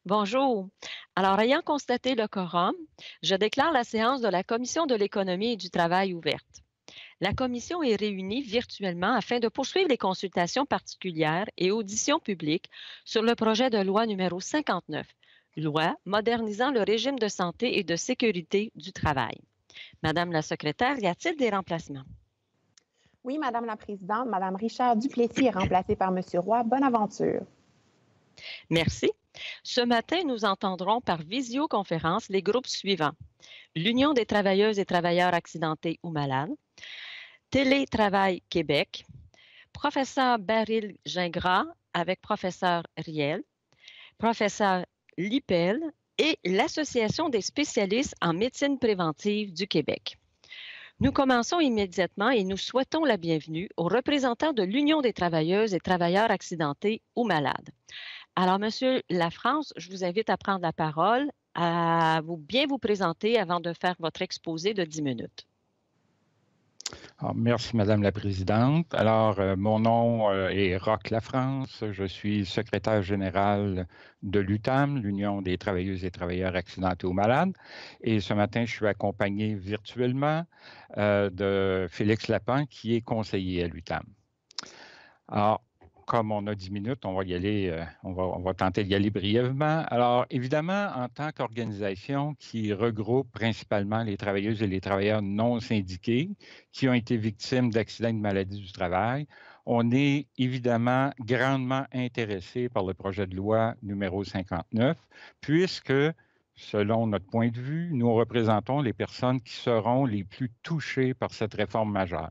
Bonjour. Alors, ayant constaté le quorum, je déclare la séance de la Commission de l'économie et du travail ouverte. La commission est réunie virtuellement afin de poursuivre les consultations particulières et auditions publiques sur le projet de loi numéro 59, loi modernisant le régime de santé et de sécurité du travail. Madame la secrétaire, y a-t-il des remplacements? Oui, Madame la Présidente, Madame Richard Duplessis est remplacée par Monsieur Roy. Bonne aventure. Merci. Ce matin, nous entendrons par visioconférence les groupes suivants: l'Union des travailleuses et travailleurs accidentés ou malades, Télétravail Québec, professeur Beryl Gingras avec professeur Riel, professeur Lippel et l'Association des spécialistes en médecine préventive du Québec. Nous commençons immédiatement et nous souhaitons la bienvenue aux représentants de l'Union des travailleuses et travailleurs accidentés ou malades. Alors, Monsieur Lafrance, je vous invite à prendre la parole, à bien vous présenter avant de faire votre exposé de 10 minutes. Alors, merci, Madame la Présidente. Alors, mon nom est Roch Lafrance. Je suis secrétaire général de l'UTAM, l'Union des travailleuses et travailleurs accidentés ou malades. Et ce matin, je suis accompagné virtuellement de Félix Lapin, qui est conseiller à l'UTAM. Alors, comme on a 10 minutes, on va y aller, on va tenter d'y aller brièvement. Alors, évidemment, en tant qu'organisation qui regroupe principalement les travailleuses et les travailleurs non syndiqués qui ont été victimes d'accidents et de maladies du travail, on est évidemment grandement intéressé par le projet de loi numéro 59, puisque, selon notre point de vue, nous représentons les personnes qui seront les plus touchées par cette réforme majeure.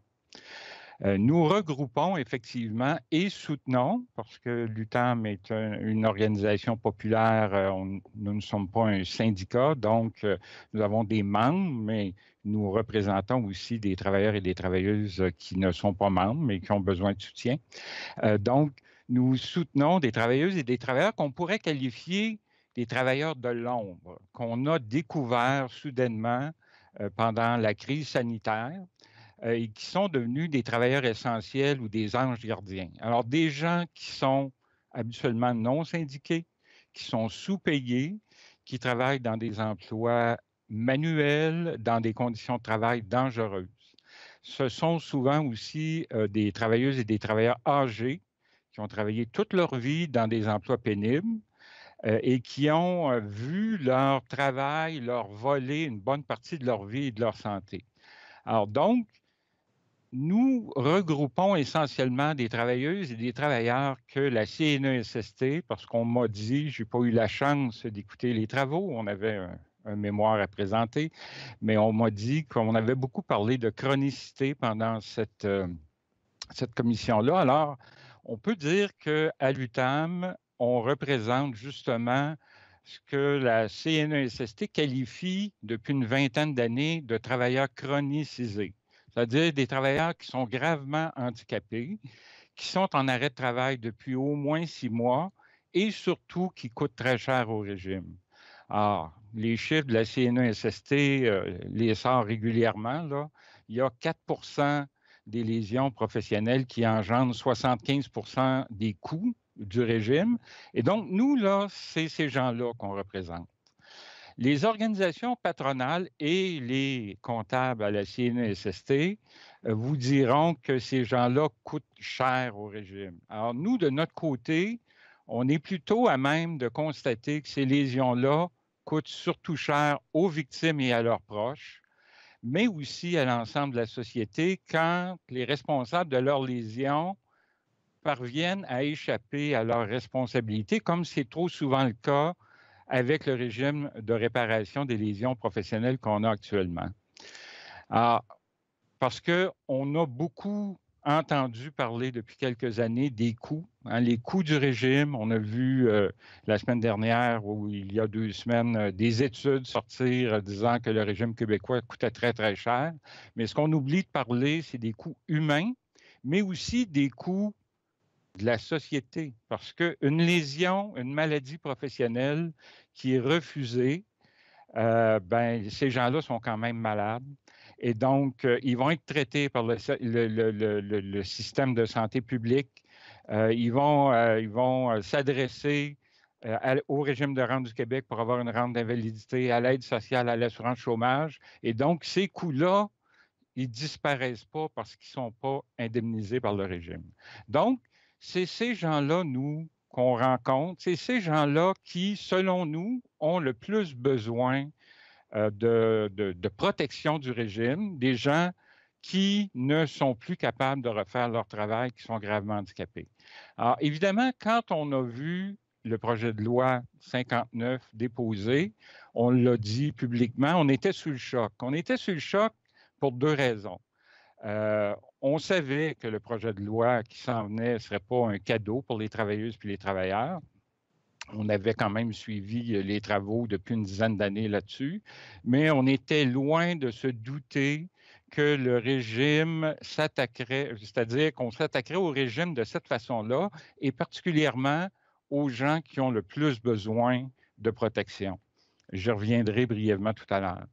Nous regroupons effectivement et soutenons, parce que l'UTAM est une organisation populaire, nous ne sommes pas un syndicat, donc nous avons des membres, mais nous représentons aussi des travailleurs et des travailleuses qui ne sont pas membres, mais qui ont besoin de soutien. Donc, nous soutenons des travailleuses et des travailleurs qu'on pourrait qualifier des travailleurs de l'ombre, qu'on a découverts soudainement pendant la crise sanitaire. Et qui sont devenus des travailleurs essentiels ou des anges gardiens. Alors, des gens qui sont habituellement non syndiqués, qui sont sous-payés, qui travaillent dans des emplois manuels, dans des conditions de travail dangereuses. Ce sont souvent aussi des travailleuses et des travailleurs âgés qui ont travaillé toute leur vie dans des emplois pénibles et qui ont vu leur travail leur voler une bonne partie de leur vie et de leur santé. Alors donc, nous regroupons essentiellement des travailleuses et des travailleurs que la CNESST, parce qu'on m'a dit, je n'ai pas eu la chance d'écouter les travaux, on avait un mémoire à présenter, mais on m'a dit qu'on avait beaucoup parlé de chronicité pendant cette commission-là. Alors, on peut dire qu'à l'UTAM, on représente justement ce que la CNESST qualifie depuis une vingtaine d'années de travailleurs chronicisés. C'est-à-dire des travailleurs qui sont gravement handicapés, qui sont en arrêt de travail depuis au moins 6 mois et surtout qui coûtent très cher au régime. Alors, les chiffres de la CNESST les sortent régulièrement. Là. Il y a 4 des lésions professionnelles qui engendrent 75 des coûts du régime. Et donc, nous, là, c'est ces gens-là qu'on représente. Les organisations patronales et les comptables à la CNESST vous diront que ces gens-là coûtent cher au régime. Alors, nous, de notre côté, on est plutôt à même de constater que ces lésions-là coûtent surtout cher aux victimes et à leurs proches, mais aussi à l'ensemble de la société quand les responsables de leurs lésions parviennent à échapper à leurs responsabilités, comme c'est trop souvent le cas avec le régime de réparation des lésions professionnelles qu'on a actuellement. Alors, parce qu'on a beaucoup entendu parler depuis quelques années des coûts, les coûts du régime. On a vu la semaine dernière ou il y a 2 semaines des études sortir disant que le régime québécois coûtait très, très cher. Mais ce qu'on oublie de parler, c'est des coûts humains, mais aussi des coûts de la société, parce qu'une lésion, une maladie professionnelle qui est refusée, ces gens-là sont quand même malades. Et donc, ils vont être traités par le système de santé publique. Ils vont s'adresser au régime de rente du Québec pour avoir une rente d'invalidité, à l'aide sociale, à l'assurance chômage. Et donc, ces coûts-là, ils ne disparaissent pas parce qu'ils ne sont pas indemnisés par le régime. Donc, c'est ces gens-là, nous, qu'on rencontre, c'est ces gens-là qui, selon nous, ont le plus besoin de protection du régime, des gens qui ne sont plus capables de refaire leur travail, qui sont gravement handicapés. Alors, évidemment, quand on a vu le projet de loi 59 déposé, on l'a dit publiquement, on était sous le choc. On était sous le choc pour deux raisons. On savait que le projet de loi qui s'en venait ne serait pas un cadeau pour les travailleuses et les travailleurs. On avait quand même suivi les travaux depuis une dizaine d'années là-dessus, mais on était loin de se douter que le régime s'attaquerait, c'est-à-dire qu'on s'attaquerait au régime de cette façon-là, et particulièrement aux gens qui ont le plus besoin de protection. Je reviendrai brièvement tout à l'heure.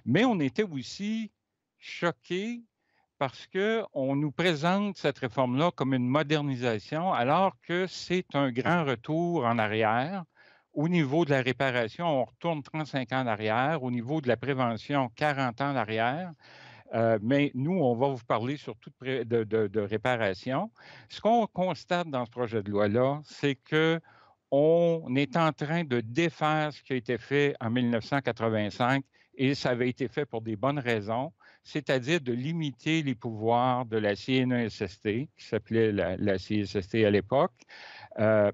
Mais on était aussi choqués parce qu'on nous présente cette réforme-là comme une modernisation, alors que c'est un grand retour en arrière. Au niveau de la réparation, on retourne 35 ans en arrière. Au niveau de la prévention, 40 ans en arrière. Mais nous, on va vous parler surtout de réparation. Ce qu'on constate dans ce projet de loi-là, c'est qu'on est en train de défaire ce qui a été fait en 1985 et ça avait été fait pour des bonnes raisons, c'est-à-dire de limiter les pouvoirs de la CNESST, qui s'appelait la CSST à l'époque,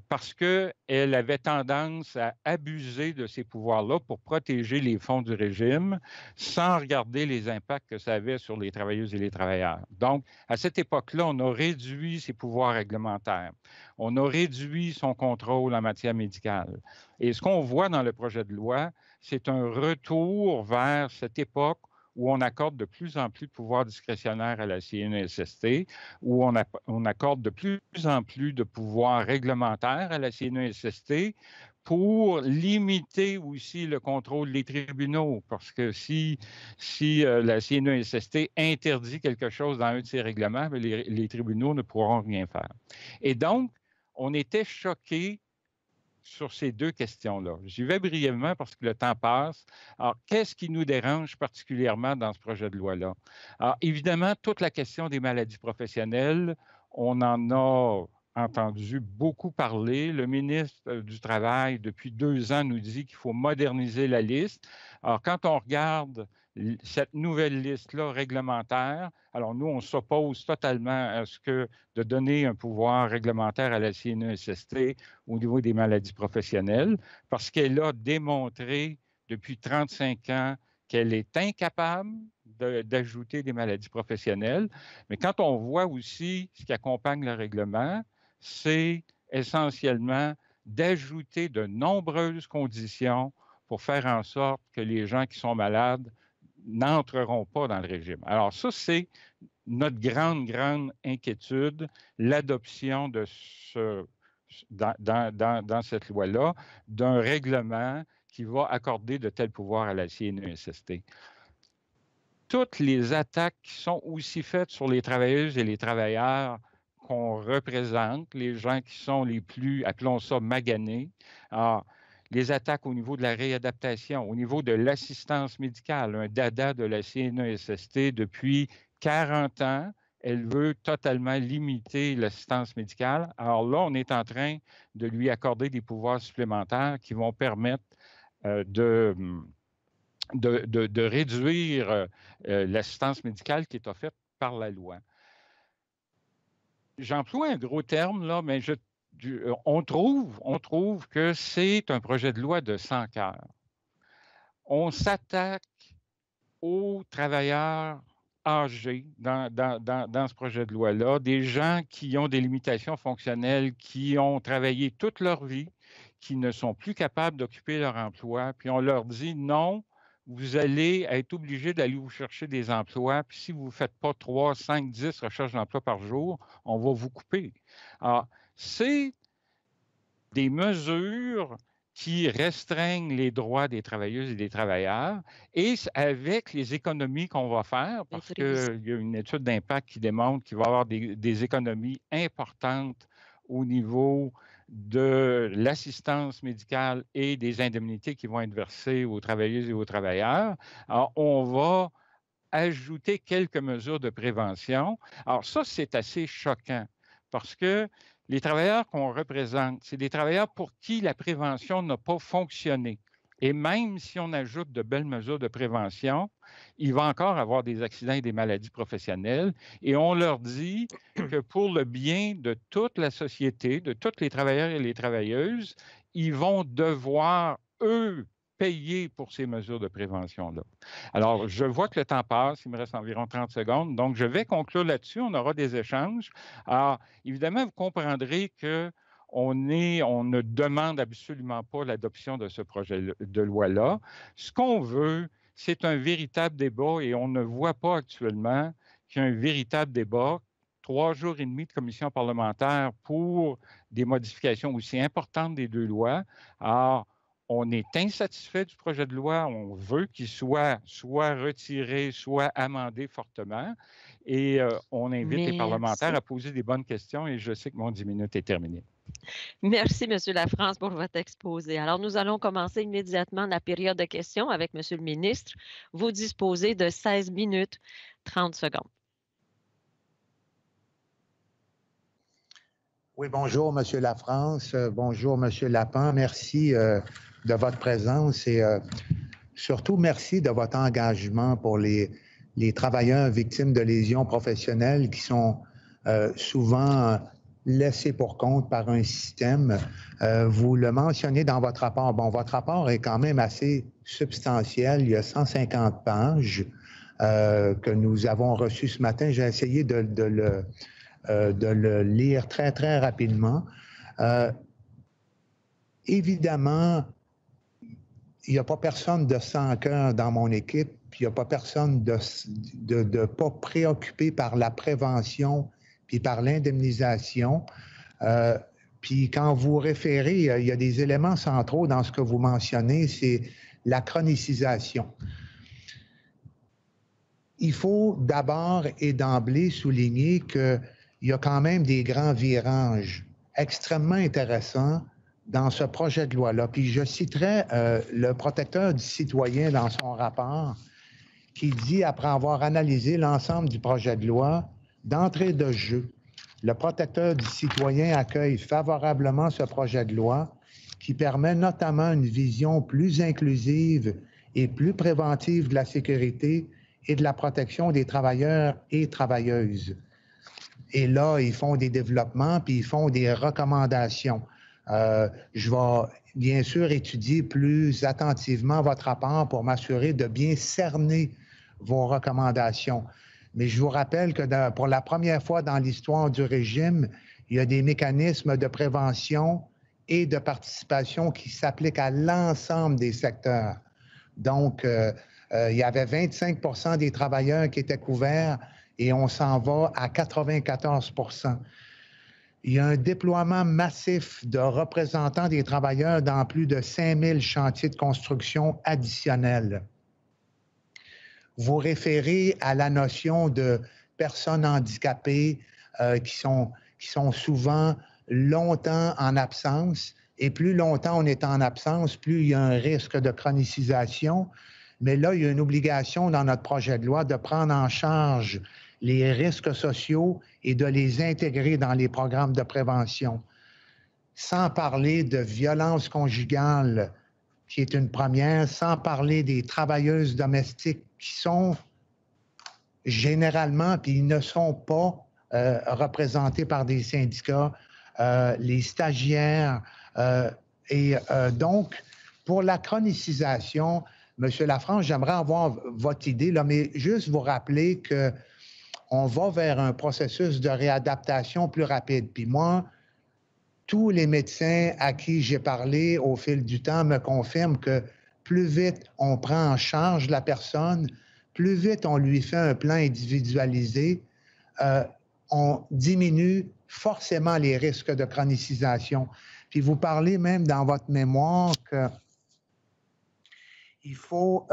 parce qu'elle avait tendance à abuser de ces pouvoirs-là pour protéger les fonds du régime sans regarder les impacts que ça avait sur les travailleuses et les travailleurs. Donc, à cette époque-là, on a réduit ses pouvoirs réglementaires. On a réduit son contrôle en matière médicale. Et ce qu'on voit dans le projet de loi, c'est un retour vers cette époque où on accorde de plus en plus de pouvoirs discrétionnaires à la CNESST, où on accorde de plus en plus de pouvoirs réglementaires à la CNESST pour limiter aussi le contrôle des tribunaux, parce que si la CNESST interdit quelque chose dans un de ses règlements, les tribunaux ne pourront rien faire. Et donc, on était choqués sur ces deux questions-là. J'y vais brièvement parce que le temps passe. Alors, qu'est-ce qui nous dérange particulièrement dans ce projet de loi-là? Alors, évidemment, toute la question des maladies professionnelles, on en a entendu beaucoup parler. Le ministre du Travail, depuis 2 ans, nous dit qu'il faut moderniser la liste. Alors, quand on regarde cette nouvelle liste-là réglementaire, alors nous, on s'oppose totalement à ce que de donner un pouvoir réglementaire à la CNESST au niveau des maladies professionnelles, parce qu'elle a démontré depuis 35 ans qu'elle est incapable d'ajouter des maladies professionnelles. Mais quand on voit aussi ce qui accompagne le règlement, c'est essentiellement d'ajouter de nombreuses conditions pour faire en sorte que les gens qui sont malades n'entreront pas dans le régime. Alors ça, c'est notre grande inquiétude, l'adoption de dans cette loi-là, d'un règlement qui va accorder de tels pouvoirs à la CNESST. Toutes les attaques qui sont aussi faites sur les travailleuses et les travailleurs qu'on représente, les gens qui sont les plus, appelons ça, maganés, alors, les attaques au niveau de la réadaptation, au niveau de l'assistance médicale, un dada de la CNESST depuis 40 ans, elle veut totalement limiter l'assistance médicale. Alors là, on est en train de lui accorder des pouvoirs supplémentaires qui vont permettre de réduire l'assistance médicale qui est offerte par la loi. J'emploie un gros terme, là, mais on trouve que c'est un projet de loi de sans cœur. On s'attaque aux travailleurs âgés dans ce projet de loi-là, des gens qui ont des limitations fonctionnelles, qui ont travaillé toute leur vie, qui ne sont plus capables d'occuper leur emploi, puis on leur dit non, vous allez être obligé d'aller vous chercher des emplois, puis si vous ne faites pas 3, 5, 10 recherches d'emploi par jour, on va vous couper. Alors, c'est des mesures qui restreignent les droits des travailleuses et des travailleurs, et avec les économies qu'on va faire, parce qu'il y a une étude d'impact qui démontre qu'il va y avoir des économies importantes au niveau de l'assistance médicale et des indemnités qui vont être versées aux travailleuses et aux travailleurs. Alors, on va ajouter quelques mesures de prévention. Alors ça, c'est assez choquant parce que les travailleurs qu'on représente, c'est des travailleurs pour qui la prévention n'a pas fonctionné. Et même si on ajoute de belles mesures de prévention, il va encore avoir des accidents et des maladies professionnelles. Et on leur dit que pour le bien de toute la société, de tous les travailleurs et les travailleuses, ils vont devoir, eux, payer pour ces mesures de prévention-là. Alors, je vois que le temps passe, il me reste environ 30 secondes, donc je vais conclure là-dessus, on aura des échanges. Alors, évidemment, vous comprendrez que on ne demande absolument pas l'adoption de ce projet de loi-là. Ce qu'on veut, c'est un véritable débat et on ne voit pas actuellement qu'il y a un véritable débat. 3 jours et demi de commission parlementaire pour des modifications aussi importantes des deux lois. Alors, on est insatisfait du projet de loi, on veut qu'il soit retiré, soit amendé fortement. Et on invite les parlementaires à poser des bonnes questions et je sais que mon 10 minutes est terminé. Merci, M. Lafrance, pour votre exposé. Alors, nous allons commencer immédiatement la période de questions avec M. le ministre. Vous disposez de 16 minutes, 30 secondes. Oui, bonjour, M. Lafrance. Bonjour, M. Lapin. Merci de votre présence et surtout merci de votre engagement pour les travailleurs victimes de lésions professionnelles qui sont souvent laissés pour compte par un système. Vous le mentionnez dans votre rapport. Bon, votre rapport est quand même assez substantiel. Il y a 150 pages que nous avons reçues ce matin. J'ai essayé de le lire très, très rapidement. Évidemment, il n'y a pas personne de sans cœur dans mon équipe, puis il n'y a pas personne de pas préoccupé par la prévention puis par l'indemnisation. Puis quand vous référez, il y a des éléments centraux dans ce que vous mentionnez, c'est la chronicisation. Il faut d'abord et d'emblée souligner qu'il y a quand même des grands virages extrêmement intéressants dans ce projet de loi-là. Puis je citerai le protecteur du citoyen dans son rapport qui dit, après avoir analysé l'ensemble du projet de loi, d'entrée de jeu, le protecteur du citoyen accueille favorablement ce projet de loi qui permet notamment une vision plus inclusive et plus préventive de la sécurité et de la protection des travailleurs et travailleuses. Et là, ils font des développements puis ils font des recommandations. Je vais bien sûr étudier plus attentivement votre rapport pour m'assurer de bien cerner vos recommandations. Mais je vous rappelle que pour la première fois dans l'histoire du régime, il y a des mécanismes de prévention et de participation qui s'appliquent à l'ensemble des secteurs. Donc, il y avait 25% des travailleurs qui étaient couverts et on s'en va à 94%. Il y a un déploiement massif de représentants des travailleurs dans plus de 5000 chantiers de construction additionnels. Vous référez à la notion de personnes handicapées qui sont souvent longtemps en absence. Et plus longtemps on est en absence, plus il y a un risque de chronicisation. Mais là, il y a une obligation dans notre projet de loi de prendre en charge les risques sociaux et de les intégrer dans les programmes de prévention. Sans parler de violence conjugale, qui est une première, sans parler des travailleuses domestiques qui sont généralement, puis ils ne sont pas représentés par des syndicats, les stagiaires. Donc, pour la chronicisation, M. Lafrance, j'aimerais avoir votre idée, là, mais juste vous rappeler qu'on va vers un processus de réadaptation plus rapide. Puis moi, tous les médecins à qui j'ai parlé au fil du temps me confirment que plus vite on prend en charge la personne, plus vite on lui fait un plan individualisé, on diminue forcément les risques de chronicisation. Puis vous parlez même dans votre mémoire qu'il faut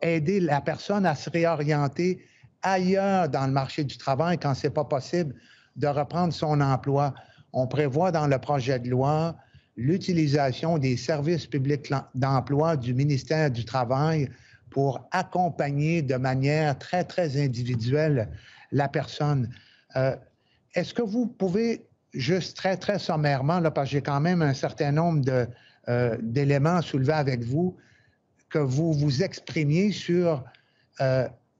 aider la personne à se réorienter ailleurs dans le marché du travail quand ce n'est pas possible de reprendre son emploi. on prévoit dans le projet de loi l'utilisation des services publics d'emploi du ministère du Travail pour accompagner de manière très, très individuelle la personne. Est-ce que vous pouvez, juste très, très sommairement, là, parce que j'ai quand même un certain nombre d'éléments à soulever avec vous, que vous vous exprimiez sur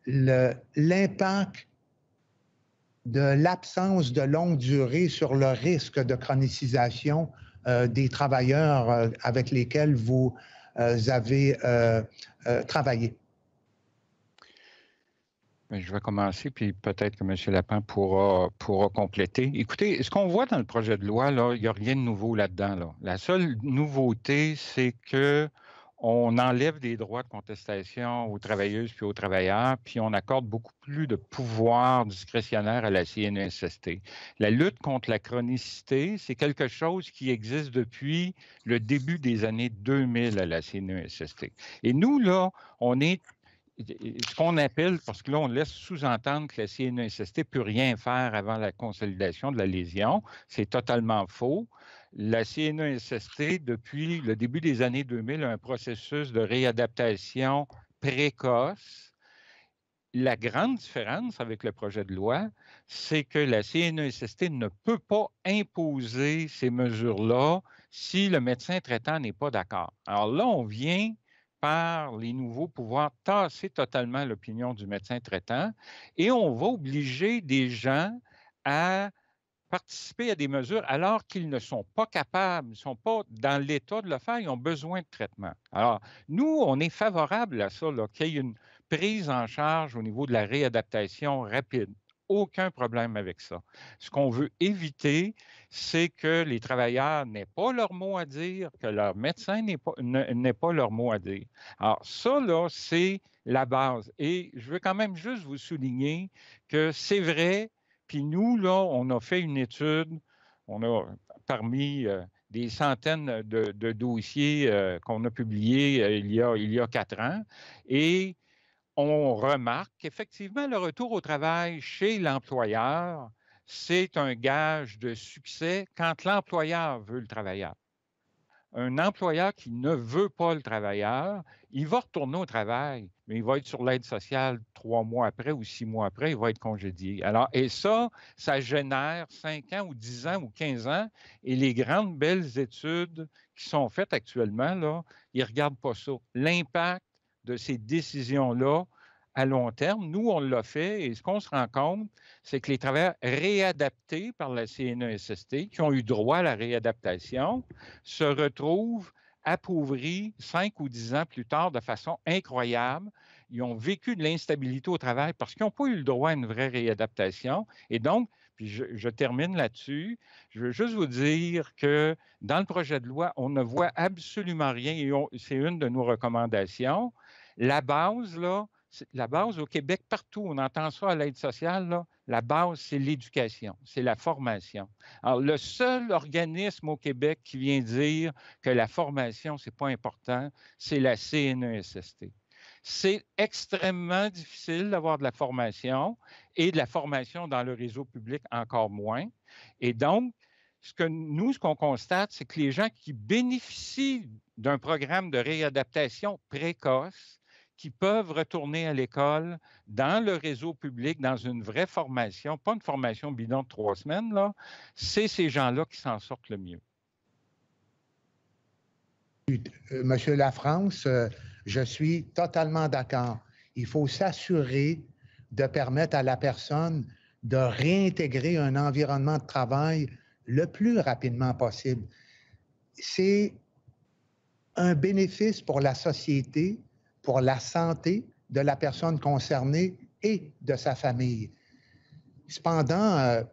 l'impact de l'absence de longue durée sur le risque de chronicisation des travailleurs avec lesquels vous avez travaillé? Je vais commencer, puis peut-être que M. Lapin pourra compléter. Écoutez, ce qu'on voit dans le projet de loi, là, il n'y a rien de nouveau là-dedans. Là. La seule nouveauté, c'est que on enlève des droits de contestation aux travailleuses puis aux travailleurs, puis on accorde beaucoup plus de pouvoir discrétionnaire à la CNESST. La lutte contre la chronicité, c'est quelque chose qui existe depuis le début des années 2000 à la CNESST. Et nous, là, on est ce qu'on appelle, parce que là, on laisse sous-entendre que la CNESST ne peut rien faire avant la consolidation de la lésion. C'est totalement faux. La CNESST, depuis le début des années 2000, a un processus de réadaptation précoce. La grande différence avec le projet de loi, c'est que la CNESST ne peut pas imposer ces mesures-là si le médecin traitant n'est pas d'accord. Alors là, on vient par les nouveaux pouvoirs tasser totalement l'opinion du médecin traitant et on va obliger des gens à participer à des mesures alors qu'ils ne sont pas capables, ils ne sont pas dans l'état de le faire, ils ont besoin de traitement. Alors, nous, on est favorable à ça, qu'il y ait une prise en charge au niveau de la réadaptation rapide. Aucun problème avec ça. Ce qu'on veut éviter, c'est que les travailleurs n'aient pas leur mot à dire, que leur médecin n'ait pas leur mot à dire. Alors, ça, là, c'est la base. Et je veux quand même juste vous souligner que c'est vrai. Puis nous, là, on a fait une étude, on a parmi des centaines de dossiers qu'on a publiés il y a 4 ans, et on remarque qu'effectivement, le retour au travail chez l'employeur, c'est un gage de succès quand l'employeur veut le travailleur. Un employeur qui ne veut pas le travailleur, il va retourner au travail, mais il va être sur l'aide sociale 3 mois après ou 6 mois après, il va être congédié. Alors, et ça génère 5 ans ou 10 ans ou 15 ans. Et les grandes belles études qui sont faites actuellement, là, ils ne regardent pas ça. L'impact de ces décisions-là à long terme, nous, on l'a fait et ce qu'on se rend compte, c'est que les travailleurs réadaptés par la CNESST, qui ont eu droit à la réadaptation, se retrouvent appauvris 5 ou 10 ans plus tard de façon incroyable. Ils ont vécu de l'instabilité au travail parce qu'ils n'ont pas eu le droit à une vraie réadaptation. Et donc, puis je termine là-dessus, je veux juste vous dire que dans le projet de loi, on ne voit absolument rien et c'est une de nos recommandations. La base, là, la base au Québec, partout, on entend ça à l'aide sociale, là, la base, c'est l'éducation, c'est la formation. Alors, le seul organisme au Québec qui vient dire que la formation, ce n'est pas important, c'est la CNESST. C'est extrêmement difficile d'avoir de la formation et de la formation dans le réseau public encore moins. Et donc, ce qu'on constate, c'est que les gens qui bénéficient d'un programme de réadaptation précoce, qui peuvent retourner à l'école dans le réseau public, dans une vraie formation, pas une formation bidon de 3 semaines, là, c'est ces gens-là qui s'en sortent le mieux. Monsieur Lafrance, je suis totalement d'accord. Il faut s'assurer de permettre à la personne de réintégrer un environnement de travail le plus rapidement possible. C'est un bénéfice pour la société, pour la santé de la personne concernée et de sa famille. Cependant,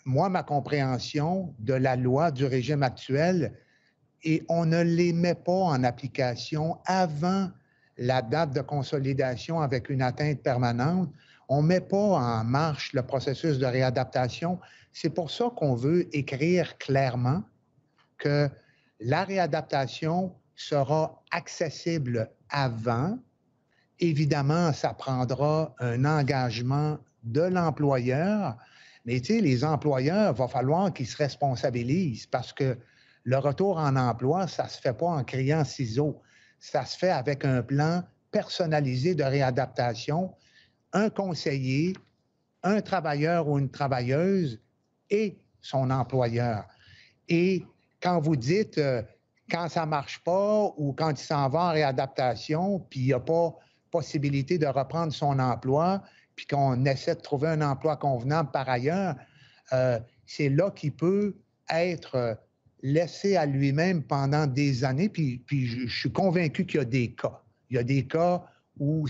moi, ma compréhension de la loi du régime actuel, et on ne les met pas en application avant la date de consolidation avec une atteinte permanente. On ne met pas en marche le processus de réadaptation. C'est pour ça qu'on veut écrire clairement que la réadaptation sera accessible avant. Évidemment, ça prendra un engagement de l'employeur, Mais tu sais, les employeurs, il va falloir qu'ils se responsabilisent parce que le retour en emploi, ça ne se fait pas en criant ciseaux. Ça se fait avec un plan personnalisé de réadaptation, un conseiller, un travailleur ou une travailleuse et son employeur. Et quand vous dites quand ça ne marche pas ou quand il s'en va en réadaptation, puis il n'y a pas possibilité de reprendre son emploi, puis qu'on essaie de trouver un emploi convenable par ailleurs, c'est là qu'il peut être laissé à lui-même pendant des années. Puis je suis convaincu qu'il y a des cas. Il y a des cas où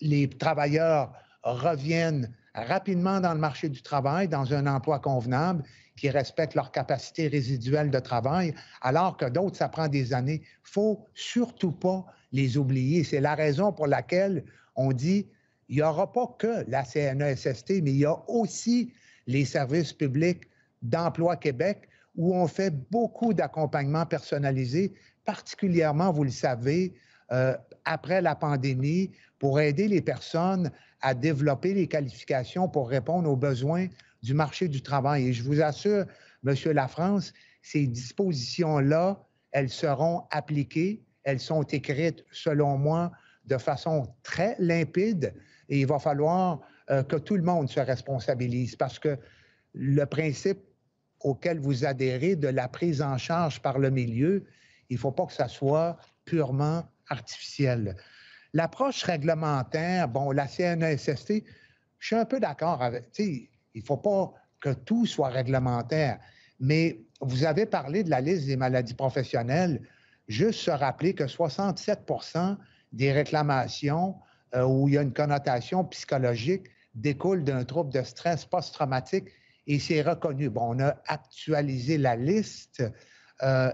les travailleurs reviennent rapidement dans le marché du travail, dans un emploi convenable, qui respectent leur capacité résiduelle de travail, alors que d'autres, ça prend des années. Il ne faut surtout pas les oublier. C'est la raison pour laquelle on dit il n'y aura pas que la CNESST, mais il y a aussi les services publics d'Emploi Québec, où on fait beaucoup d'accompagnement personnalisé, particulièrement, vous le savez, après la pandémie, pour aider les personnes à développer les qualifications pour répondre aux besoins du marché du travail. Et je vous assure, M. Lafrance, ces dispositions-là, elles seront appliquées, elles sont écrites, selon moi, de façon très limpide, et il va falloir que tout le monde se responsabilise parce que le principe auquel vous adhérez de la prise en charge par le milieu, il ne faut pas que ça soit purement artificiel. L'approche réglementaire, bon, la CNESST, je suis un peu d'accord avec, tu sais, il ne faut pas que tout soit réglementaire, mais vous avez parlé de la liste des maladies professionnelles. Juste se rappeler que 67 % des réclamations où il y a une connotation psychologique découlent d'un trouble de stress post-traumatique et c'est reconnu. Bon, on a actualisé la liste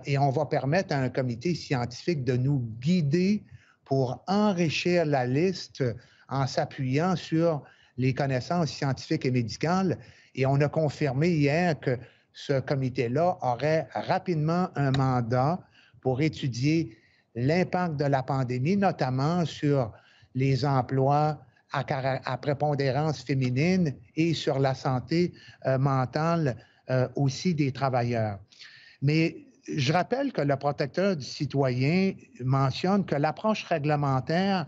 et on va permettre à un comité scientifique de nous guider pour enrichir la liste en s'appuyant sur les connaissances scientifiques et médicales. Et on a confirmé hier que ce comité-là aurait rapidement un mandat pour étudier l'impact de la pandémie, notamment sur les emplois à prépondérance féminine et sur la santé mentale aussi des travailleurs. Mais je rappelle que le protecteur du citoyen mentionne que l'approche réglementaire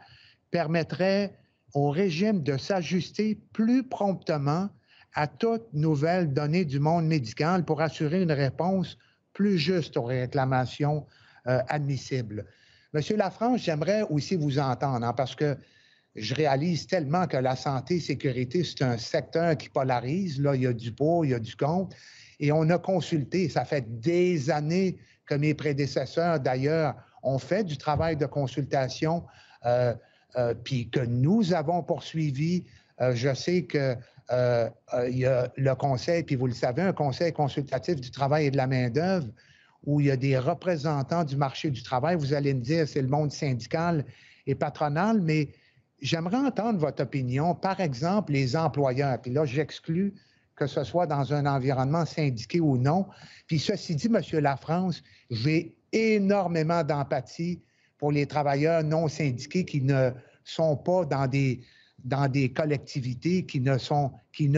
permettrait au régime de s'ajuster plus promptement à toute nouvelle donnée du monde médical pour assurer une réponse plus juste aux réclamations admissibles. Monsieur Lafrance, j'aimerais aussi vous entendre, hein, parce que je réalise tellement que la santé et sécurité, c'est un secteur qui polarise. Là, il y a du pour, il y a du contre. Et on a consulté, ça fait des années que mes prédécesseurs, d'ailleurs, ont fait du travail de consultation, puis que nous avons poursuivi. Je sais qu'il y a le conseil, puis vous le savez, un conseil consultatif du travail et de la main-d'œuvre, où il y a des représentants du marché du travail. Vous allez me dire, c'est le monde syndical et patronal, mais j'aimerais entendre votre opinion. Par exemple, les employeurs, puis là, j'exclus que ce soit dans un environnement syndiqué ou non. Puis ceci dit, M. Lafrance, j'ai énormément d'empathie pour les travailleurs non syndiqués qui ne sont pas dans des collectivités, qui ne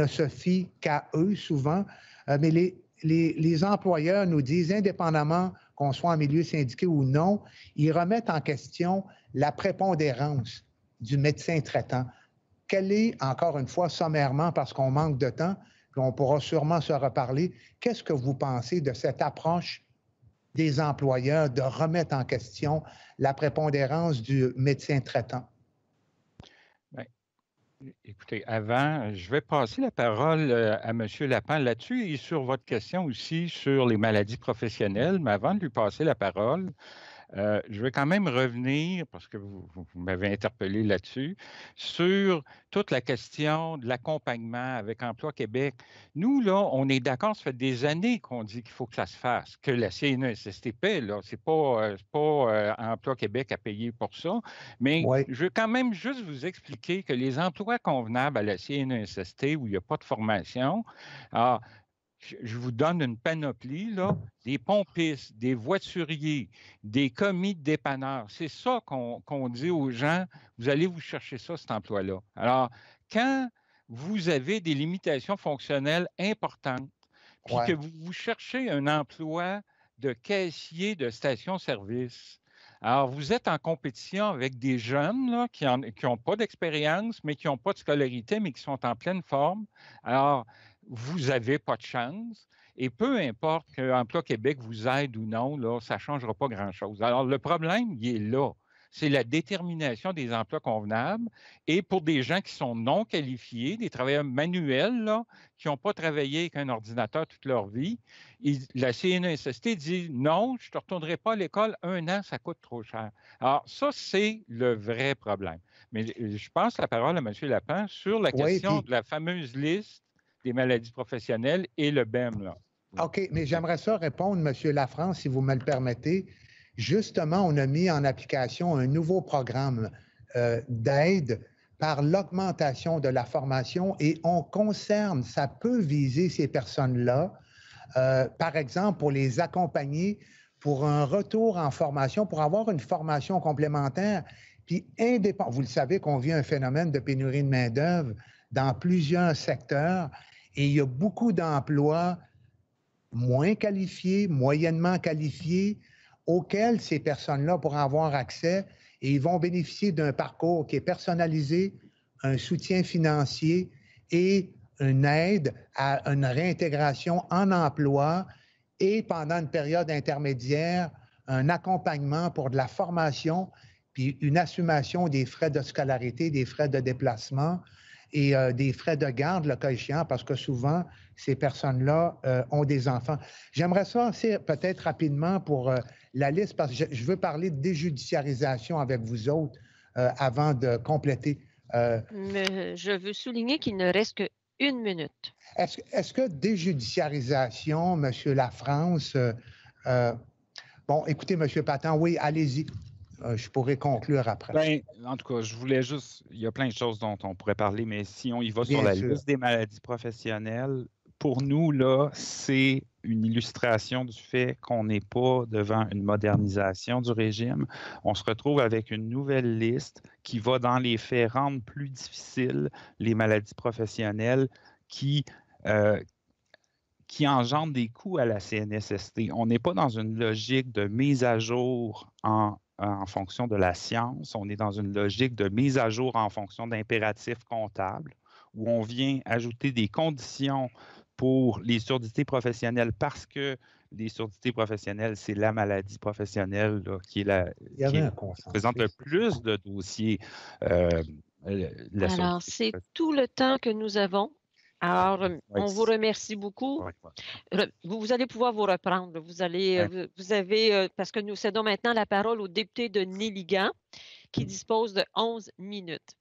se fient qu'à eux souvent. Mais les employeurs nous disent, indépendamment qu'on soit en milieu syndiqué ou non, ils remettent en question la prépondérance du médecin traitant. Quelle est, encore une fois, sommairement, parce qu'on manque de temps, on pourra sûrement se reparler, qu'est-ce que vous pensez de cette approche des employeurs de remettre en question la prépondérance du médecin traitant? Bien, écoutez, avant, je vais passer la parole à M. Lapin là-dessus et sur votre question aussi sur les maladies professionnelles, mais avant de lui passer la parole, je vais quand même revenir, parce que vous m'avez interpellé là-dessus, sur toute la question de l'accompagnement avec Emploi Québec. Nous, là, on est d'accord, ça fait des années qu'on dit qu'il faut que ça se fasse, que la CNESST paie, là, c'est pas Emploi Québec à payer pour ça, mais Oui. je veux quand même juste vous expliquer que les emplois convenables à la CNESST, où il n'y a pas de formation, je vous donne une panoplie, là, des pompistes, des voituriers, des commis de dépanneurs. C'est ça qu'on dit aux gens, vous allez vous chercher ça, cet emploi-là. Alors, quand vous avez des limitations fonctionnelles importantes, puis que vous cherchez un emploi de caissier de station-service. Alors, vous êtes en compétition avec des jeunes là, qui n'ont pas d'expérience, mais qui n'ont pas de scolarité, mais qui sont en pleine forme. Alors, vous n'avez pas de chance. Et peu importe que Emploi Québec vous aide ou non, là, ça ne changera pas grand-chose. Alors, le problème, il est là. C'est la détermination des emplois convenables. Et pour des gens qui sont non qualifiés, des travailleurs manuels, là, qui n'ont pas travaillé avec un ordinateur toute leur vie, la CNESST dit non, je ne te retournerai pas à l'école, 1 an, ça coûte trop cher. Alors, ça, c'est le vrai problème. Mais je passe la parole à M. Lapin sur la question de la fameuse liste des maladies professionnelles et le BEM. Là. OK, mais j'aimerais ça répondre, M. Lafrance, si vous me le permettez. Justement, on a mis en application un nouveau programme d'aide par l'augmentation de la formation et ça peut viser ces personnes-là, par exemple, pour les accompagner pour un retour en formation, pour avoir une formation complémentaire. Puis, vous le savez qu'on vit un phénomène de pénurie de main-d'œuvre dans plusieurs secteurs et il y a beaucoup d'emplois moins qualifiés, moyennement qualifiés, auxquels ces personnes-là pourront avoir accès et ils vont bénéficier d'un parcours qui est personnalisé, un soutien financier et une aide à une réintégration en emploi et pendant une période intermédiaire, un accompagnement pour de la formation puis une assumation des frais de scolarité, des frais de déplacement et des frais de garde, le cas échéant, parce que souvent, ces personnes-là ont des enfants. J'aimerais ça peut-être rapidement pour la liste, parce que je veux parler de déjudiciarisation avec vous autres avant de compléter. Mais je veux souligner qu'il ne reste qu'1 minute. Est-ce que déjudiciarisation, M. Lafrance, bon, écoutez, M. Patent, oui, allez-y. Je pourrais conclure après. Bien, en tout cas, je voulais juste, il y a plein de choses dont on pourrait parler, mais si on y va sur la liste des maladies professionnelles, pour nous, là, c'est une illustration du fait qu'on n'est pas devant une modernisation du régime. On se retrouve avec une nouvelle liste qui va, dans les faits, rendre plus difficile les maladies professionnelles qui engendrent des coûts à la CNSST. On n'est pas dans une logique de mise à jour en fonction de la science, on est dans une logique de mise à jour en fonction d'impératifs comptables, où on vient ajouter des conditions pour les surdités professionnelles parce que les surdités professionnelles, c'est la maladie professionnelle là, qui présente le plus de dossiers. Alors, c'est tout le temps que nous avons. Alors, on vous remercie beaucoup. Vous allez pouvoir vous reprendre. Vous avez, parce que nous cédons maintenant la parole au député de Néligan qui dispose de 11 minutes.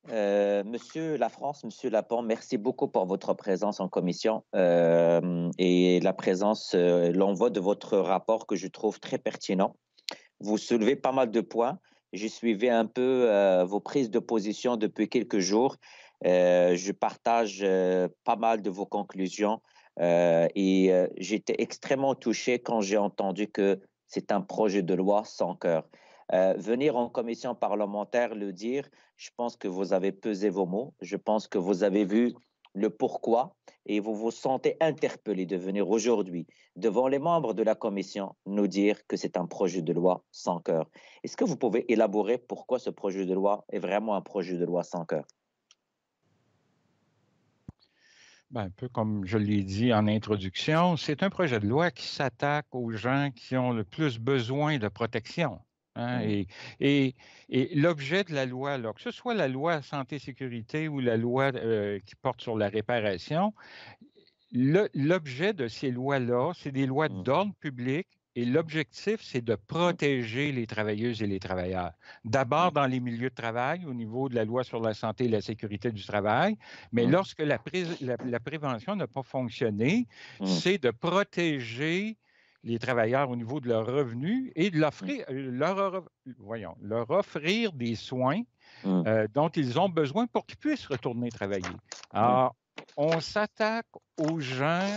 Monsieur Lafrance, Monsieur Lapon, merci beaucoup pour votre présence en commission et la présence, l'envoi de votre rapport que je trouve très pertinent. Vous soulevez pas mal de points. J'ai suivi un peu vos prises de position depuis quelques jours. Je partage pas mal de vos conclusions et j'étais extrêmement touché quand j'ai entendu que c'est un projet de loi sans cœur. Venir en commission parlementaire le dire, je pense que vous avez pesé vos mots, je pense que vous avez vu le pourquoi et vous vous sentez interpellé de venir aujourd'hui devant les membres de la commission nous dire que c'est un projet de loi sans cœur. Est-ce que vous pouvez élaborer pourquoi ce projet de loi est vraiment un projet de loi sans cœur? Bien, un peu comme je l'ai dit en introduction, c'est un projet de loi qui s'attaque aux gens qui ont le plus besoin de protection. Hein, et l'objet de la loi, là, que ce soit la loi santé-sécurité ou la loi qui porte sur la réparation, l'objet de ces lois-là, c'est des lois d'ordre public et l'objectif, c'est de protéger les travailleuses et les travailleurs. D'abord dans les milieux de travail, au niveau de la loi sur la santé et la sécurité du travail, mais lorsque la prévention n'a pas fonctionné, c'est de protéger les travailleurs au niveau de leurs revenus et de leur offrir des soins dont ils ont besoin pour qu'ils puissent retourner travailler. Alors, on s'attaque aux gens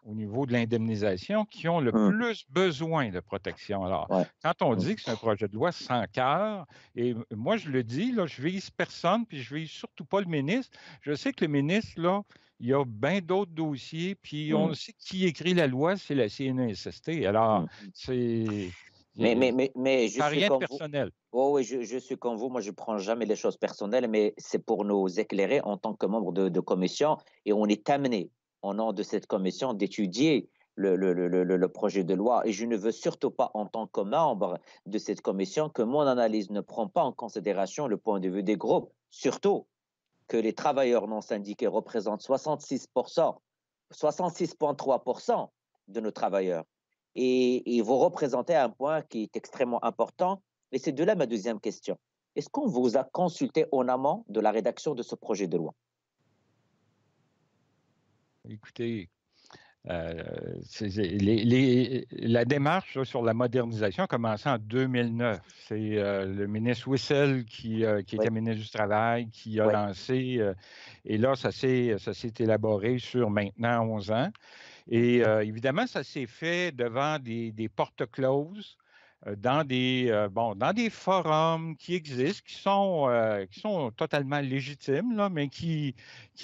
au niveau de l'indemnisation qui ont le plus besoin de protection. Alors, quand on dit que c'est un projet de loi sans cœur, et moi je le dis, là, je vise personne, puis je vise surtout pas le ministre. Je sais que le ministre, là, il y a bien d'autres dossiers, puis on sait qui écrit la loi, c'est la CNESST. Alors, c'est... Mais je pas suis rien de comme personnel. vous. Oh, oui, je suis comme vous. Moi, je ne prends jamais les choses personnelles, mais c'est pour nous éclairer en tant que membre de commission. Et on est amené, au nom de cette commission, d'étudier le projet de loi. Et je ne veux surtout pas, en tant que membre de cette commission, que mon analyse ne prend pas en considération le point de vue des groupes. Surtout que les travailleurs non syndiqués représentent 66%, 66,3% de nos travailleurs. Et vous représentez un point qui est extrêmement important. Et c'est de là ma deuxième question. Est-ce qu'on vous a consulté en amont de la rédaction de ce projet de loi? Écoutez, la démarche là, sur la modernisation a commencé en 2009. C'est le ministre Wissel qui était ministre du Travail qui a lancé, et là, ça s'est élaboré sur maintenant 11 ans. Et évidemment, ça s'est fait devant des portes closes, dans des forums qui existent, qui sont totalement légitimes, là, mais qui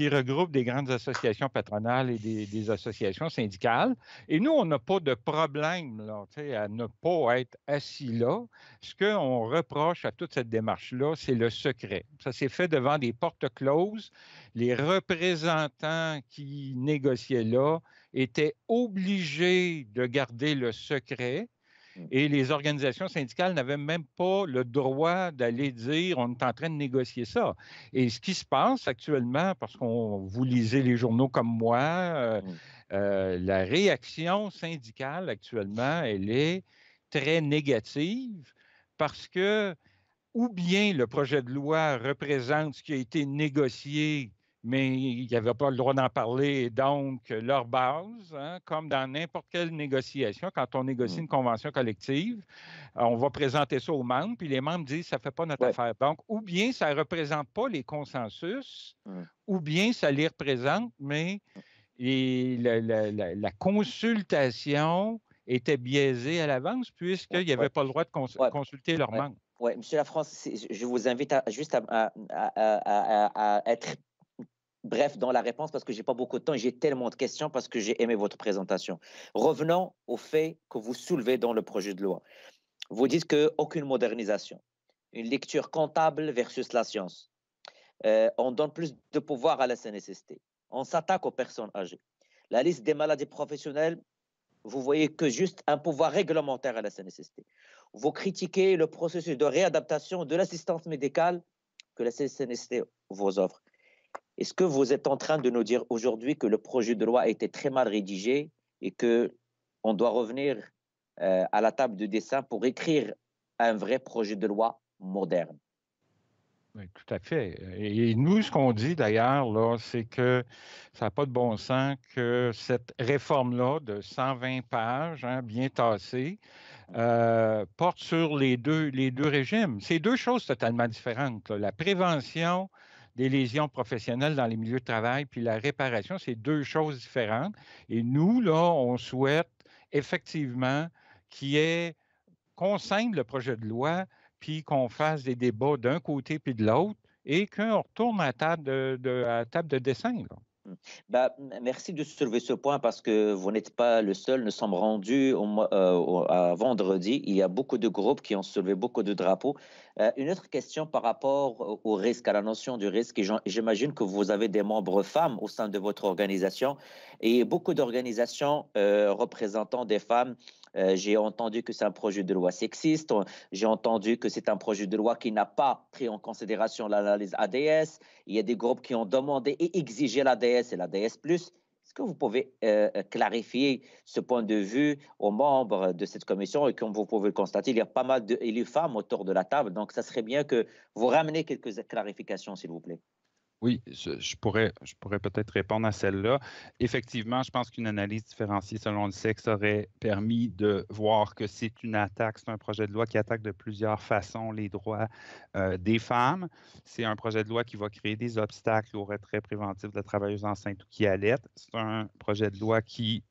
regroupent des grandes associations patronales et des associations syndicales. Et nous, on n'a pas de problème là, à ne pas être assis là. Ce qu'on reproche à toute cette démarche-là, c'est le secret. Ça s'est fait devant des portes closes. Les représentants qui négociaient là étaient obligés de garder le secret. Et les organisations syndicales n'avaient même pas le droit d'aller dire on est en train de négocier ça. Et ce qui se passe actuellement, parce qu'on vous lisez les journaux comme moi, la réaction syndicale actuellement, elle est très négative parce que ou bien le projet de loi représente ce qui a été négocié, mais il n'y avait pas le droit d'en parler, donc leur base, hein, comme dans n'importe quelle négociation, quand on négocie une convention collective, on va présenter ça aux membres, puis les membres disent ça ne fait pas notre affaire. Donc, ou bien ça ne représente pas les consensus, ou bien ça les représente, mais la consultation était biaisée à l'avance, puisqu'il n'y avait pas le droit de consulter leurs membres. Oui, M. Lafrance, je vous invite juste à être bref dans la réponse parce que je n'ai pas beaucoup de temps et j'ai tellement de questions parce que j'ai aimé votre présentation. Revenons au fait que vous soulevez dans le projet de loi. Vous dites qu'aucune modernisation, une lecture comptable versus la science. On donne plus de pouvoir à la CNSST. On s'attaque aux personnes âgées. La liste des maladies professionnelles, vous voyez que juste un pouvoir réglementaire à la CNSST. Vous critiquez le processus de réadaptation de l'assistance médicale que la CNSST vous offre. Est-ce que vous êtes en train de nous dire aujourd'hui que le projet de loi a été très mal rédigé et qu'on doit revenir à la table de dessin pour écrire un vrai projet de loi moderne? Oui, tout à fait. Et nous, ce qu'on dit d'ailleurs, là, c'est que ça n'a pas de bon sens que cette réforme-là de 120 pages, hein, bien tassée, porte sur les deux régimes. C'est deux choses totalement différentes, là. La prévention des lésions professionnelles dans les milieux de travail puis la réparation, c'est deux choses différentes. Et nous, là, on souhaite effectivement qu'on scinde le projet de loi puis qu'on fasse des débats d'un côté puis de l'autre et qu'on retourne à la table de dessin, là. Merci de soulever ce point parce que vous n'êtes pas le seul. Nous sommes rendus à vendredi. Il y a beaucoup de groupes qui ont soulevé beaucoup de drapeaux. Une autre question par rapport au risque, à la notion du risque. Et j'imagine que vous avez des membres femmes au sein de votre organisation et beaucoup d'organisations représentant des femmes. J'ai entendu que c'est un projet de loi sexiste. J'ai entendu que c'est un projet de loi qui n'a pas pris en considération l'analyse ADS. Il y a des groupes qui ont demandé et exigé l'ADS et l'ADS+. Est-ce que vous pouvez clarifier ce point de vue aux membres de cette commission? Et comme vous pouvez le constater, il y a pas mal d'élus femmes autour de la table. Donc, ça serait bien que vous rameniez quelques clarifications, s'il vous plaît. Oui, je pourrais peut-être répondre à celle-là. Effectivement, je pense qu'une analyse différenciée selon le sexe aurait permis de voir que c'est une attaque, c'est un projet de loi qui attaque de plusieurs façons les droits des femmes. C'est un projet de loi qui va créer des obstacles au retrait préventif de travailleuses enceintes ou qui allaitent. C'est un projet de loi qui,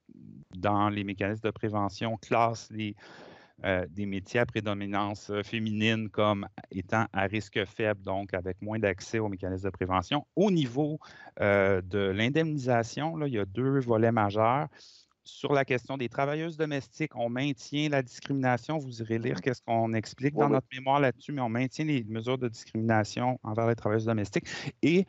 dans les mécanismes de prévention, classe des métiers à prédominance féminine comme étant à risque faible, donc avec moins d'accès aux mécanismes de prévention. Au niveau de l'indemnisation, là, il y a deux volets majeurs. Sur la question des travailleuses domestiques, on maintient la discrimination. Vous irez lire qu'est-ce qu'on explique dans notre mémoire là-dessus, mais on maintient les mesures de discrimination envers les travailleuses domestiques et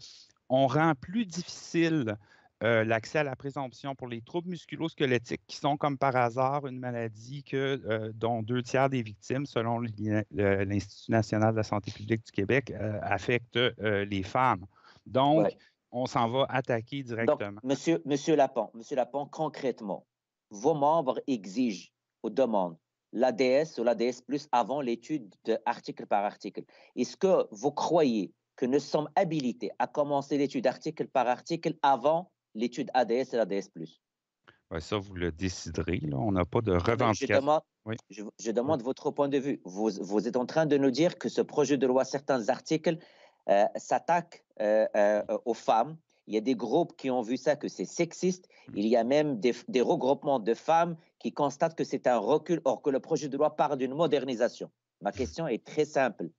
on rend plus difficile l'accès à la présomption pour les troubles musculo-squelettiques qui sont comme par hasard une maladie dont 2/3 des victimes, selon l'Institut national de la santé publique du Québec, affectent les femmes. Donc, on s'en va attaquer directement. Donc, Monsieur Lapon, concrètement, vos membres exigent ou demandent l'ADS ou l'ADS+ avant l'étude article par article. Est-ce que vous croyez que nous sommes habilités à commencer l'étude article par article avant l'étude ADS et l'ADS+? Ouais, ça, vous le déciderez. Là. On n'a pas de revendication. Je demande votre point de vue. Vous êtes en train de nous dire que ce projet de loi, certains articles s'attaquent aux femmes. Il y a des groupes qui ont vu ça, que c'est sexiste. Il y a même des regroupements de femmes qui constatent que c'est un recul, or que le projet de loi parle d'une modernisation. Ma question est très simple.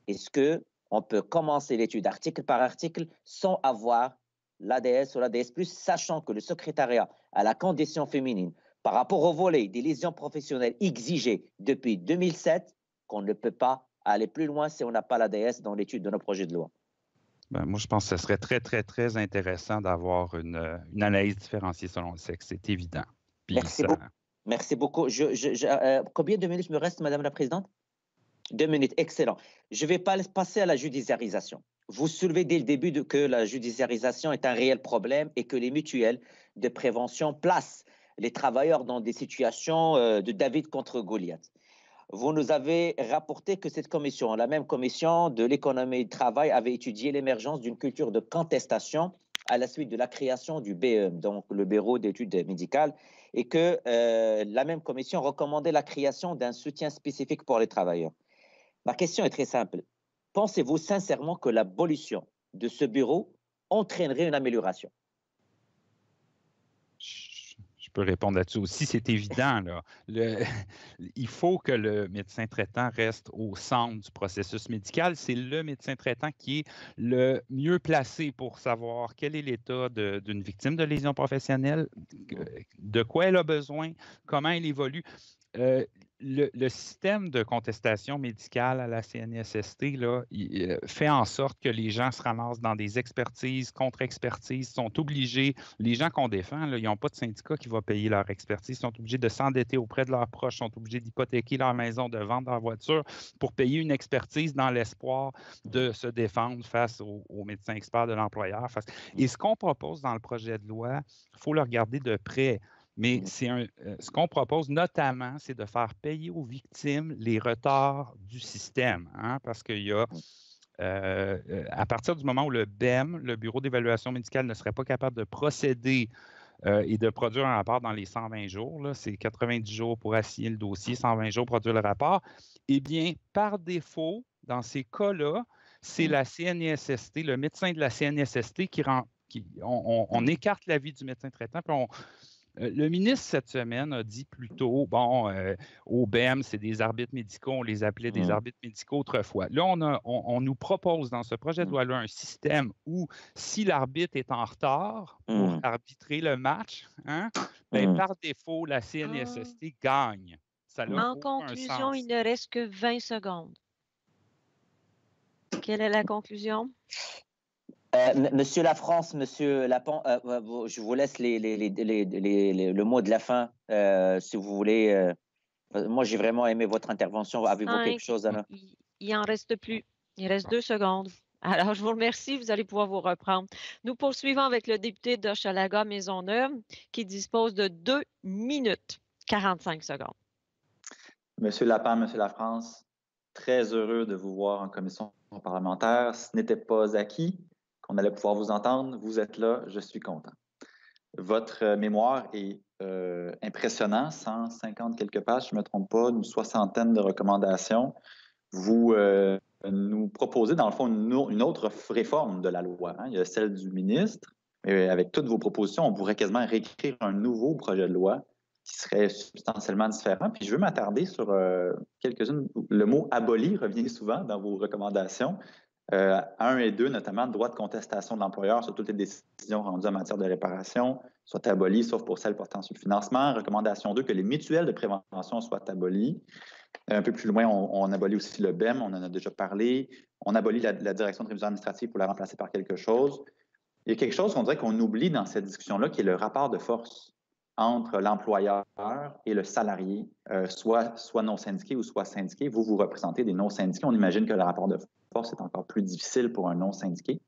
Est-ce qu'on peut commencer l'étude article par article sans avoir l'ADS ou l'ADS+, sachant que le secrétariat à la condition féminine, par rapport au volet des lésions professionnelles exigées depuis 2007, qu'on ne peut pas aller plus loin si on n'a pas l'ADS dans l'étude de nos projets de loi? Ben, moi, je pense que ce serait très, très, très intéressant d'avoir une analyse différenciée selon le sexe. C'est évident. Puis Merci beaucoup. Combien de minutes me reste, Madame la Présidente? 2 minutes, excellent. Je vais passer à la judiciarisation. Vous soulevez dès le début que la judiciarisation est un réel problème et que les mutuelles de prévention placent les travailleurs dans des situations de David contre Goliath. Vous nous avez rapporté que cette commission, la même commission de l'économie et du travail, avait étudié l'émergence d'une culture de contestation à la suite de la création du BEM, donc le Bureau d'études médicales, et que la même commission recommandait la création d'un soutien spécifique pour les travailleurs. Ma question est très simple. Pensez-vous sincèrement que l'abolition de ce bureau entraînerait une amélioration? Je peux répondre là-dessus aussi, c'est évident. Là. Il faut que le médecin traitant reste au centre du processus médical. C'est le médecin traitant qui est le mieux placé pour savoir quel est l'état d'une victime de lésion professionnelle, de quoi elle a besoin, comment elle évolue. Le système de contestation médicale à la CNESST là, fait en sorte que les gens se ramassent dans des expertises, contre-expertises, sont obligés, les gens qu'on défend, là, ils n'ont pas de syndicat qui va payer leur expertise, sont obligés de s'endetter auprès de leurs proches, sont obligés d'hypothéquer leur maison, de vendre leur voiture pour payer une expertise dans l'espoir de se défendre face aux médecins experts de l'employeur. Et ce qu'on propose dans le projet de loi, il faut le regarder de près. Mais ce qu'on propose notamment, c'est de faire payer aux victimes les retards du système, hein, parce qu'il y a, à partir du moment où le BEM, le Bureau d'évaluation médicale, ne serait pas capable de procéder et de produire un rapport dans les 120 jours, c'est 90 jours pour assigner le dossier, 120 jours pour produire le rapport, eh bien, par défaut, dans ces cas-là, c'est la CNESST, le médecin de la CNESST on écarte l'avis du médecin traitant, puis le ministre, cette semaine, a dit plutôt, au BEM, c'est des arbitres médicaux, on les appelait des arbitres médicaux autrefois. Là, on nous propose dans ce projet de loi-là un système où, si l'arbitre est en retard pour arbitrer le match, par défaut, la CNESST gagne. Ça en conclusion, il ne reste que 20 secondes. Quelle est la conclusion? Monsieur Lafrance, Monsieur Lapon, je vous laisse le mot de la fin, si vous voulez. Moi, j'ai vraiment aimé votre intervention. Avez-vous quelque chose à... Il n'en reste plus. Il reste 2 secondes. Alors, je vous remercie. Vous allez pouvoir vous reprendre. Nous poursuivons avec le député d'Hochelaga Maisonneuve qui dispose de 2 minutes 45 secondes. Monsieur Lapin, Monsieur Lafrance, très heureux de vous voir en commission parlementaire. Ce n'était pas acquis qu'on allait pouvoir vous entendre. Vous êtes là, je suis content. Votre mémoire est impressionnant, 150 quelques pages, je ne me trompe pas, une soixantaine de recommandations. Vous nous proposez, dans le fond, une autre réforme de la loi. Hein. Il y a celle du ministre, mais avec toutes vos propositions, on pourrait quasiment réécrire un nouveau projet de loi qui serait substantiellement différent. Puis je veux m'attarder sur quelques-unes. Le mot « aboli » revient souvent dans vos recommandations. 1 et 2, notamment, droit de contestation de l'employeur sur toutes les décisions rendues en matière de réparation soient abolies, sauf pour celles portant sur le financement. Recommandation 2, que les mutuelles de prévention soient abolies. Un peu plus loin, on abolit aussi le BEM, on en a déjà parlé. On abolit la direction de révision administrative pour la remplacer par quelque chose. Il y a quelque chose qu'on dirait qu'on oublie dans cette discussion-là, qui est le rapport de force entre l'employeur et le salarié, soit non syndiqué ou soit syndiqué. Vous représentez des non-syndiqués. On imagine que le rapport de force est encore plus difficile pour un non-syndiqué.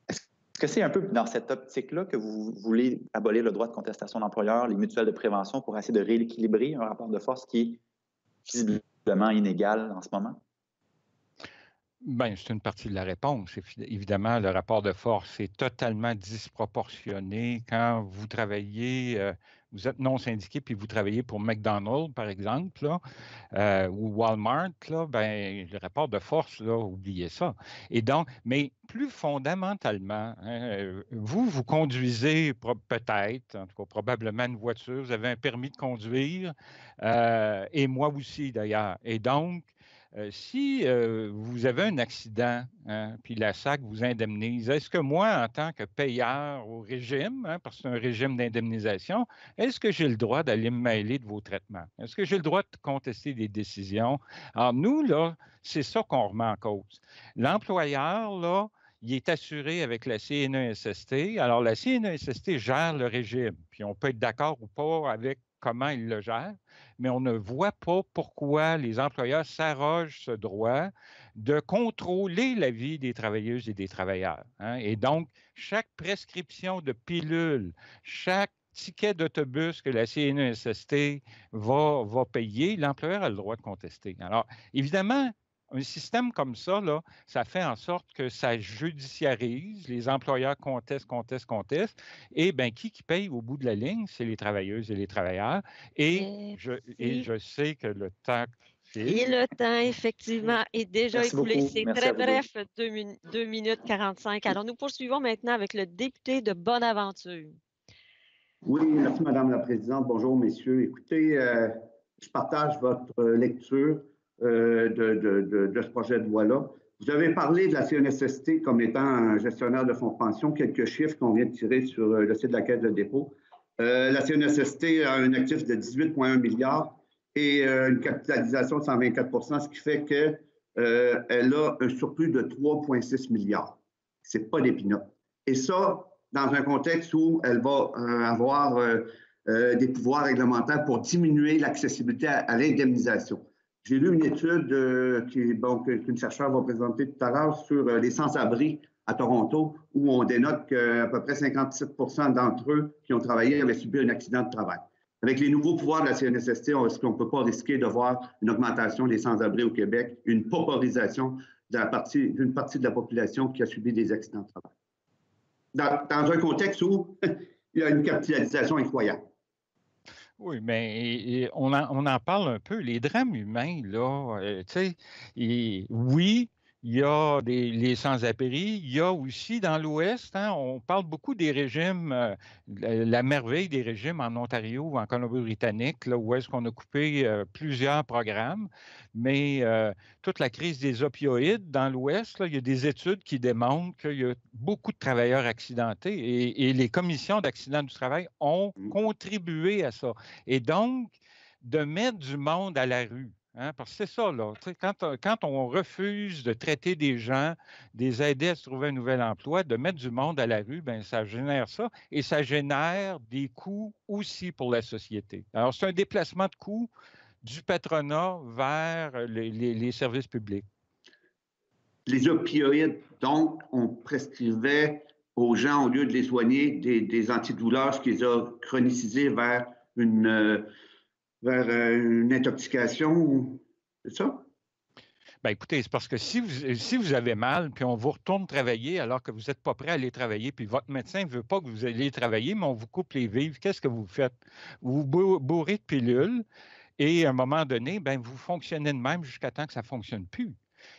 Est-ce que c'est un peu dans cette optique-là que vous voulez abolir le droit de contestation de l'employeur, les mutuelles de prévention, pour essayer de rééquilibrer un rapport de force qui est visiblement inégal en ce moment? Bien, c'est une partie de la réponse. Évidemment, le rapport de force est totalement disproportionné quand vous travaillez, vous êtes non syndiqué puis vous travaillez pour McDonald's, par exemple, là, ou Walmart, là, ben, le rapport de force, là, oubliez ça. Et donc, mais plus fondamentalement, hein, vous conduisez peut-être, en tout cas probablement une voiture, vous avez un permis de conduire, et moi aussi d'ailleurs. Et donc, si vous avez un accident, hein, puis la SAC vous indemnise, est-ce que moi, en tant que payeur au régime, hein, parce que c'est un régime d'indemnisation, est-ce que j'ai le droit d'aller me mêler de vos traitements? Est-ce que j'ai le droit de contester des décisions? Alors, nous, là, c'est ça qu'on remet en cause. L'employeur, là, il est assuré avec la CNESST. Alors, la CNESST gère le régime, puis on peut être d'accord ou pas avec comment il le gère, mais on ne voit pas pourquoi les employeurs s'arrogent ce droit de contrôler la vie des travailleuses et des travailleurs. Hein? Et donc, chaque prescription de pilule, chaque ticket d'autobus que la CNESST va payer, l'employeur a le droit de contester. Alors, évidemment, un système comme ça, là, ça fait en sorte que ça judiciarise, les employeurs contestent, et bien, qui paye au bout de la ligne? C'est les travailleuses et les travailleurs. Et je sais que le temps file. Et le temps, effectivement, est déjà Merci écoulé. beaucoup. C'est Merci très à vous bref, 2 minutes 45. Alors, nous poursuivons maintenant avec le député de Bonaventure. Oui, merci Madame la Présidente. Bonjour messieurs. Écoutez, je partage votre lecture de ce projet de loi-là. Vous avez parlé de la CNESST comme étant un gestionnaire de fonds de pension. Quelques chiffres qu'on vient de tirer sur le site de la Caisse de dépôt. La CNESST a un actif de 18,1 milliards et une capitalisation de 124 %, ce qui fait qu'elle a un surplus de 3,6 milliards. C'est pas des peanuts. Et ça, dans un contexte où elle va avoir des pouvoirs réglementaires pour diminuer l'accessibilité à l'indemnisation. J'ai lu une étude qu'une chercheure va présenter tout à l'heure sur les sans-abri à Toronto, où on dénote qu'à peu près 57 % d'entre eux qui ont travaillé avaient subi un accident de travail. Avec les nouveaux pouvoirs de la CNESST, est-ce qu'on ne peut pas risquer de voir une augmentation des sans-abri au Québec, une pauperisation d'une partie de la population qui a subi des accidents de travail? Dans un contexte où il y a une capitalisation incroyable. Oui, mais on en parle un peu. Les drames humains, là, tu sais, oui, il y a les sans-abri, il y a aussi dans l'Ouest, hein, on parle beaucoup des régimes, la merveille des régimes en Ontario ou en Colombie-Britannique, là où est-ce qu'on a coupé plusieurs programmes, mais toute la crise des opioïdes dans l'Ouest, là, il y a des études qui démontrent qu'il y a beaucoup de travailleurs accidentés et les commissions d'accidents du travail ont contribué à ça. Et donc, de mettre du monde à la rue, hein, parce que c'est ça, là. Quand on refuse de traiter des gens, des aider à se trouver un nouvel emploi, de mettre du monde à la rue, bien, ça génère ça et ça génère des coûts aussi pour la société. Alors, c'est un déplacement de coûts du patronat vers les services publics. Les opioïdes, donc, on prescrivait aux gens, au lieu de les soigner, des antidouleurs, ce qui les a chronicisés vers une intoxication, c'est ça? Bien, écoutez, c'est parce que si vous avez mal, puis on vous retourne travailler alors que vous n'êtes pas prêt à aller travailler, puis votre médecin ne veut pas que vous alliez travailler, mais on vous coupe les vivres, qu'est-ce que vous faites? Vous vous bourrez de pilules et à un moment donné, bien, vous fonctionnez de même jusqu'à temps que ça ne fonctionne plus.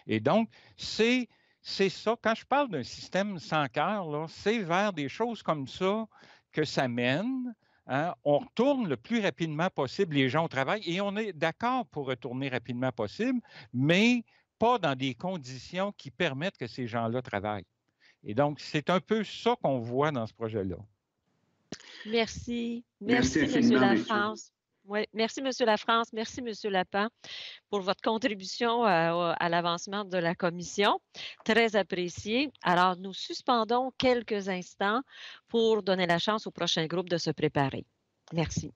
Et donc, c'est ça. Quand je parle d'un système sans cœur, là, c'est vers des choses comme ça que ça mène. Hein? On retourne le plus rapidement possible les gens au travail et on est d'accord pour retourner rapidement possible, mais pas dans des conditions qui permettent que ces gens-là travaillent. Et donc, c'est un peu ça qu'on voit dans ce projet-là. Merci. Merci, M. Lafrance. Oui, merci, M. Lafrance. Merci, M. Lapin, pour votre contribution à l'avancement de la commission. Très apprécié. Alors, nous suspendons quelques instants pour donner la chance au prochain groupe de se préparer. Merci.